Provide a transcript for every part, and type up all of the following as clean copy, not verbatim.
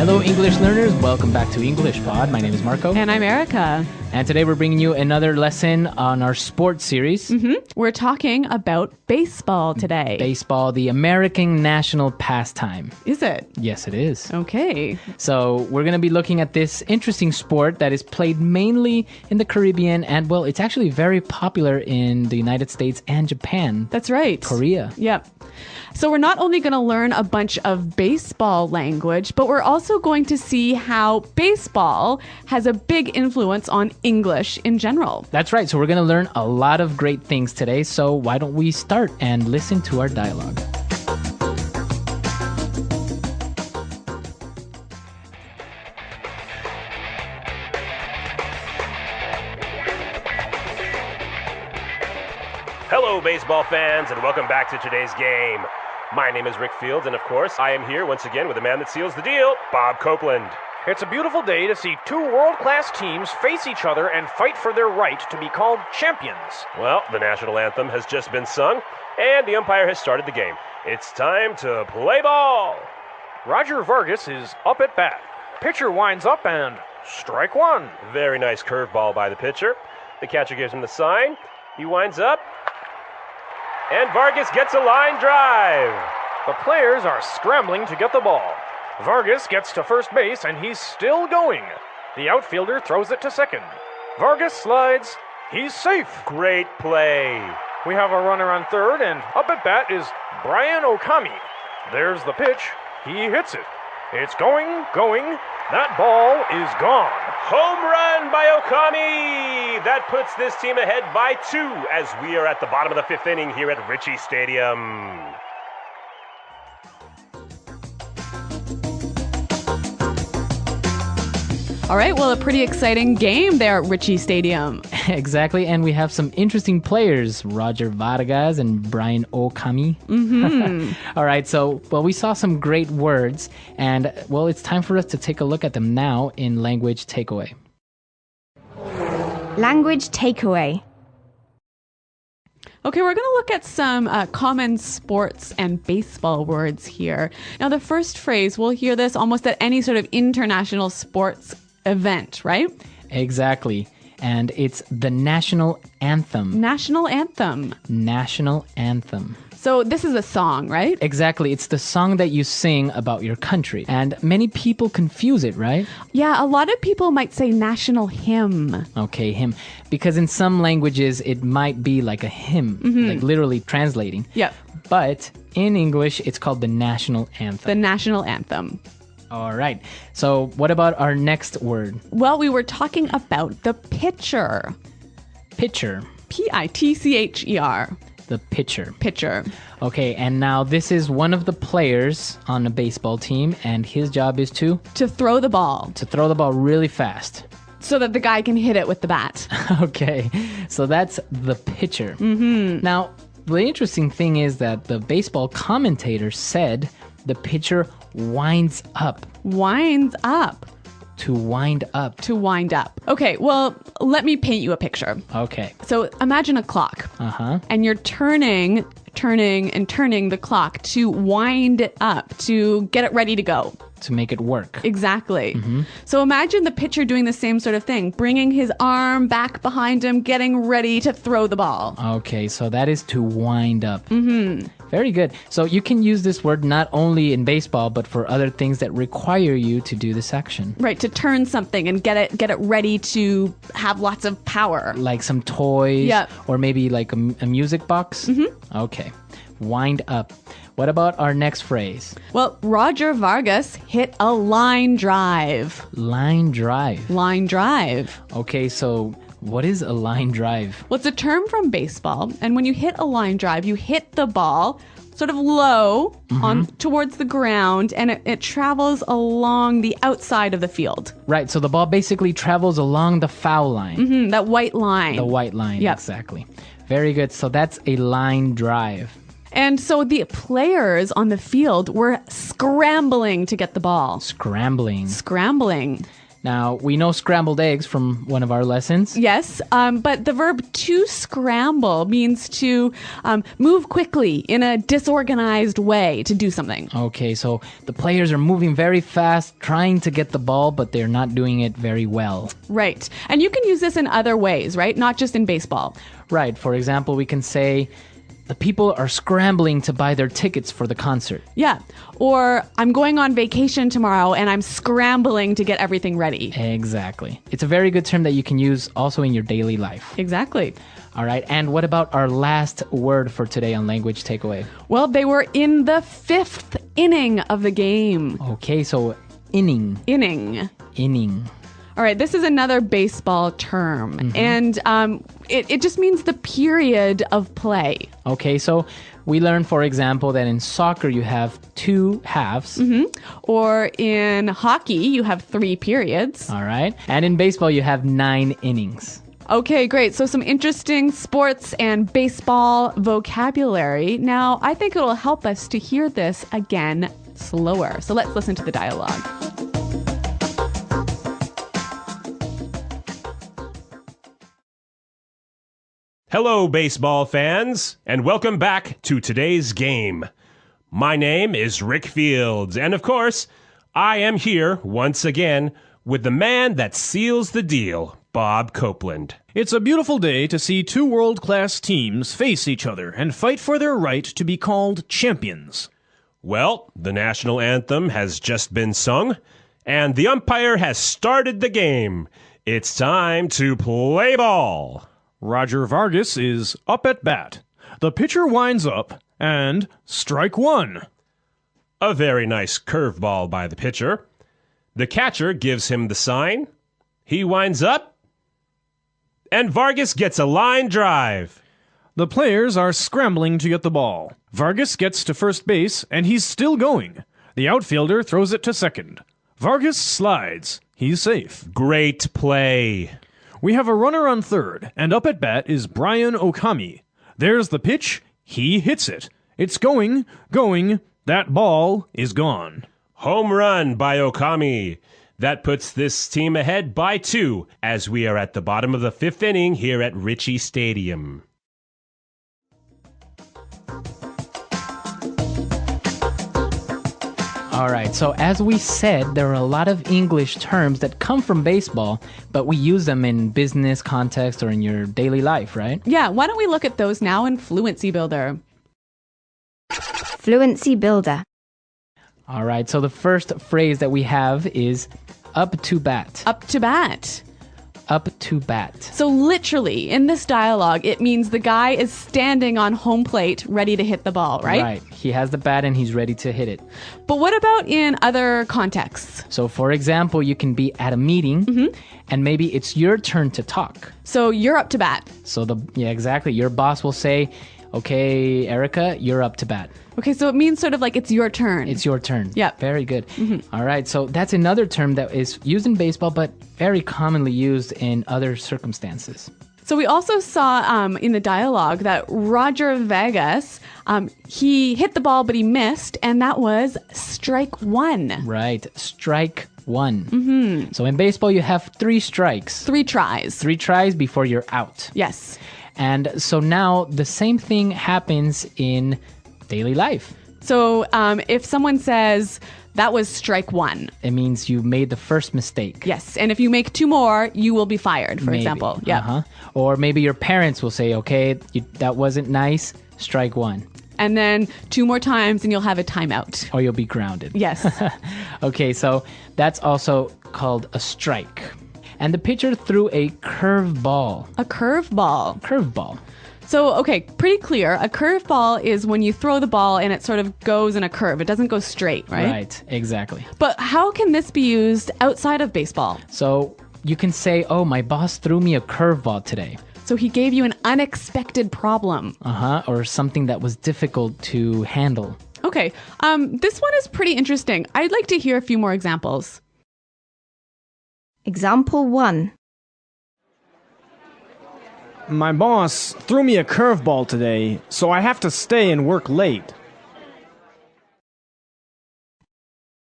Hello, English learners. Welcome back to English Pod. My name is Marco. And I'm Erica. And today we're bringing you another lesson on our sports series. We're talking about baseball today. Baseball, the American national pastime. Is it? Yes, it is. Okay. So we're going to be looking at this interesting sport that is played mainly in the Caribbean. And, well, it's actually very popular in the United States and Japan. That's right. Korea. Yep. So we're not only going to learn a bunch of baseball language, but we're also going to see how baseball has a big influence on English in general. That's right. So we're going to learn a lot of great things today. So why don't we start and listen to our dialogue? Hello, baseball fans, and welcome back to today's game. My name is Rick Fields, and of course, I am here once again with the man that seals the deal, Bob Copeland. It's a beautiful day to see two world-class teams face each other and fight for their right to be called champions. Well, the national anthem has just been sung, and the umpire has started the game. It's time to play ball. Roger Vargas is up at bat. Pitcher winds up and strike one. Very nice curveball by the pitcher. The catcher gives him the sign. He winds up, and Vargas gets a line drive. The players are scrambling to get the ball. Vargas gets to first base, and he's still going. The outfielder throws it to second. Vargas slides. He's safe. Great play. We have a runner on third, and up at bat is Brian Okami. There's the pitch. He hits it. It's going. That ball is gone. Home run by Okami! That puts this team ahead by 2 as we are at the bottom of the 5th inning here at Ritchie Stadium. All right, well, a pretty exciting game there at Ritchie Stadium. Exactly, and we have some interesting players, Roger Vargas and Brian Okami. All right, so, well, we saw some great words, and, well, it's time for us to take a look at them now in Language Takeaway. Language takeaway. Okay, we're going to look at some common sports and baseball words here. Now, the first phrase, we'll hear this almost at any sort of international sports event, right? Exactly. And it's the national anthem. National anthem. National anthem. So this is a song, right? Exactly. It's the song that you sing about your country. And many people confuse it, right? Yeah, a lot of people might say national hymn. Okay, hymn. Because in some languages, it might be like a hymn, like literally translating. Yep. But in English, it's called the national anthem. The national anthem. All right. So what about our next word? Well, we were talking about the pitcher. Pitcher. P-I-T-C-H-E-R. The pitcher. Pitcher. Okay, and now this is one of the players on a baseball team, and his job is to throw the ball. To throw the ball really fast. So that the guy can hit it with the bat. Okay, so that's the pitcher. Now, the interesting thing is that the baseball commentator said the pitcher winds up. Winds up. To wind up. To wind up. Okay, well, let me paint you a picture. Okay. So imagine a clock. And you're turning the clock to wind it up, to get it ready to go. To make it work. Exactly. So imagine the pitcher doing the same sort of thing, bringing his arm back behind him, getting ready to throw the ball. Okay, so that is to wind up. Very good. So you can use this word not only in baseball, but for other things that require you to do this action. Right, to turn something and get it ready to have lots of power. Like some toys. Yep. Or maybe like a music box. Okay. Wind up. What about our next phrase? Well, Roger Vargas hit a line drive. Line drive. Line drive. Okay, so what is a line drive? Well, it's a term from baseball. And when you hit a line drive, you hit the ball sort of low on towards the ground, and it travels along the outside of the field. Right, so the ball basically travels along the foul line. That white line. The white line, Yep. Exactly. Very good. So that's a line drive. And so the players on the field were scrambling to get the ball. Scrambling. Scrambling. Now, we know scrambled eggs from one of our lessons. Yes, but the verb to scramble means to move quickly in a disorganized way to do something. Okay, so the players are moving very fast, trying to get the ball, but they're not doing it very well. Right. And you can use this in other ways, right? Not just in baseball. Right. For example, we can say, the people are scrambling to buy their tickets for the concert. Yeah. Or I'm going on vacation tomorrow and I'm scrambling to get everything ready. Exactly. It's a very good term that you can use also in your daily life. Exactly. All right. And what about our last word for today on Language Takeaway? Well, they were in the 5th inning of the game. Okay, so inning. Inning. All right, this is another baseball term, and it just means the period of play. Okay, so we learned, for example, that in soccer you have 2 halves. Or in hockey, you have 3 periods. All right, and in baseball you have 9 innings. Okay, great. So some interesting sports and baseball vocabulary. Now, I think it'll help us to hear this again slower. So let's listen to the dialogue. Hello, baseball fans, and welcome back to today's game. My name is Rick Fields, and of course, I am here once again with the man that seals the deal, Bob Copeland. It's a beautiful day to see 2 world-class teams face each other and fight for their right to be called champions. Well, the national anthem has just been sung, and the umpire has started the game. It's time to play ball. Roger Vargas is up at bat. The pitcher winds up, and strike 1. A very nice curveball by the pitcher. The catcher gives him the sign. He winds up, and Vargas gets a line drive. The players are scrambling to get the ball. Vargas gets to first base, and he's still going. The outfielder throws it to second. Vargas slides. He's safe. Great play. We have a runner on third, and up at bat is Brian Okami. There's the pitch. He hits it. It's going. That ball is gone. Home run by Okami. That puts this team ahead by 2 as we are at the bottom of the 5th inning here at Ritchie Stadium. All right, so as we said, there are a lot of English terms that come from baseball, but we use them in business context or in your daily life, right? Yeah, why don't we look at those now in Fluency Builder? Fluency Builder. All right, so the first phrase that we have is up to bat. Up to bat. Up to bat. So literally, in this dialogue, it means the guy is standing on home plate ready to hit the ball, right? Right. He has the bat and he's ready to hit it. But what about in other contexts? So, for example, you can be at a meeting and maybe it's your turn to talk. So you're up to bat. So, exactly. Your boss will say, okay, Erica, you're up to bat. Okay, so it means sort of like it's your turn. It's your turn. Yeah. Very good. All right, so that's another term that is used in baseball, but very commonly used in other circumstances. So we also saw in the dialogue that Roger Vegas, he hit the ball, but he missed, and that was strike 1. Right, strike 1. So in baseball, you have 3 strikes. 3 tries. 3 tries before you're out. Yes. And so now the same thing happens in daily life. So if someone says, that was strike 1. It means you made the first mistake. Yes, and if you make 2 more, you will be fired, for Maybe. example. Yeah. Or maybe your parents will say, okay, that wasn't nice, strike 1. And then 2 more times and you'll have a timeout. Or you'll be grounded. Yes. Okay, so that's also called a strike. And the pitcher threw a curveball. A curveball. Curveball. So, okay, pretty clear. A curveball is when you throw the ball and it sort of goes in a curve. It doesn't go straight, right? Right, exactly. But how can this be used outside of baseball? So you can say, oh, my boss threw me a curveball today. So he gave you an unexpected problem. Or something that was difficult to handle. Okay, this one is pretty interesting. I'd like to hear a few more examples. Example 1. My boss threw me a curveball today, so I have to stay and work late.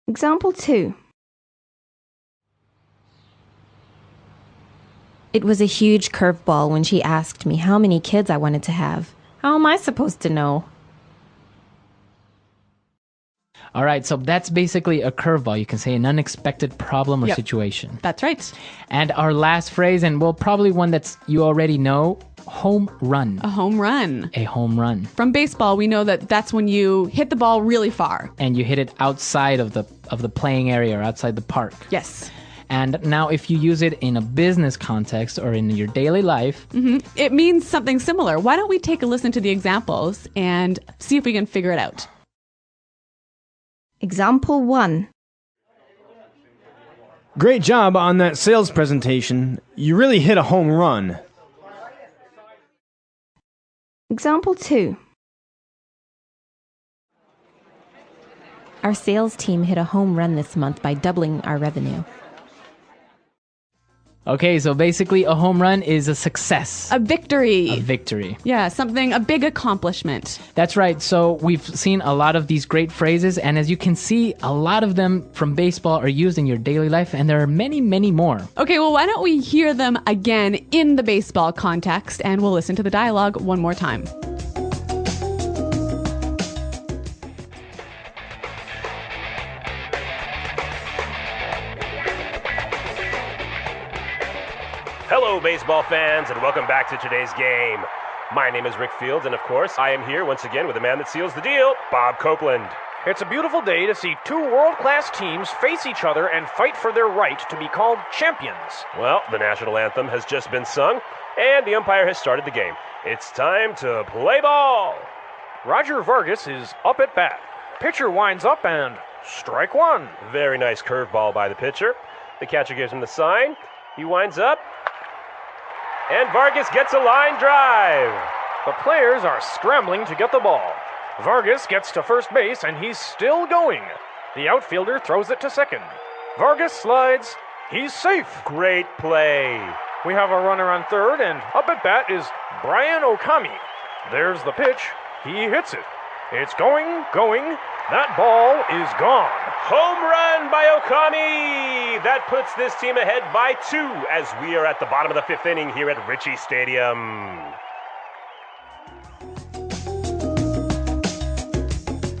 Example 2. It was a huge curveball when she asked me how many kids I wanted to have. How am I supposed to know? All right, so that's basically a curveball. You can say an unexpected problem or Yep. situation. That's right. And our last phrase, and well, probably one that's you already know, home run. A home run. A home run. From baseball, we know that that's when you hit the ball really far. And you hit it outside of the playing area or outside the park. Yes. And now if you use it in a business context or in your daily life, It means something similar. Why don't we take a listen to the examples and see if we can figure it out? Example 1. Great job on that sales presentation. You really hit a home run. Example 2. Our sales team hit a home run this month by doubling our revenue. okay, so basically a home run is a success. A victory. A victory. Yeah, something, a big accomplishment. That's right. So we've seen a lot of these great phrases, and as you can see, a lot of them from baseball are used in your daily life, and there are many, many more. Okay, well, why don't we hear them again in the baseball context, and we'll listen to the dialogue one more time. Hello, baseball fans, and welcome back to today's game. My name is Rick Fields, and of course, I am here once again with the man that seals the deal, Bob Copeland. It's a beautiful day to see two world-class teams face each other and fight for their right to be called champions. Well, the national anthem has just been sung, and the umpire has started the game. It's time to play ball. Roger Vargas is up at bat. Pitcher winds up and strike one. Very nice curveball by the pitcher. The catcher gives him the sign. He winds up, and Vargas gets a line drive. The players are scrambling to get the ball. Vargas gets to first base and he's still going. The outfielder throws it to second. Vargas slides. He's safe. Great play. We have a runner on third, and up at bat is Brian Okami. There's the pitch. He hits it. It's going. That ball is gone. Home run by Okami. That puts this team ahead by 2 as we are at the bottom of the 5th inning here at Ritchie Stadium.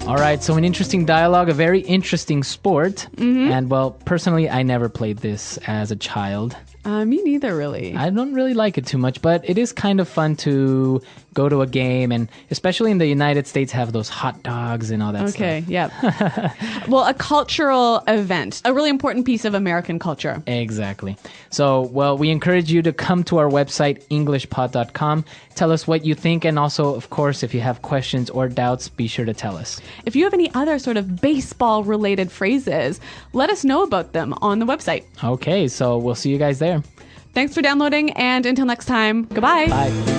All right, so an interesting dialogue, a very interesting sport. And well, personally, I never played this as a child. Me neither, really. I don't really like it too much, but it is kind of fun to go to a game, and especially in the United States, have those hot dogs and all that stuff. Okay, yeah. Well, a cultural event, a really important piece of American culture. Exactly. So, well, we encourage you to come to our website, englishpod.com. Tell us what you think, and also, of course, if you have questions or doubts, be sure to tell us. If you have any other sort of baseball-related phrases, let us know about them on the website. Okay, so we'll see you guys there. Thanks for downloading, and until next time, goodbye. Bye.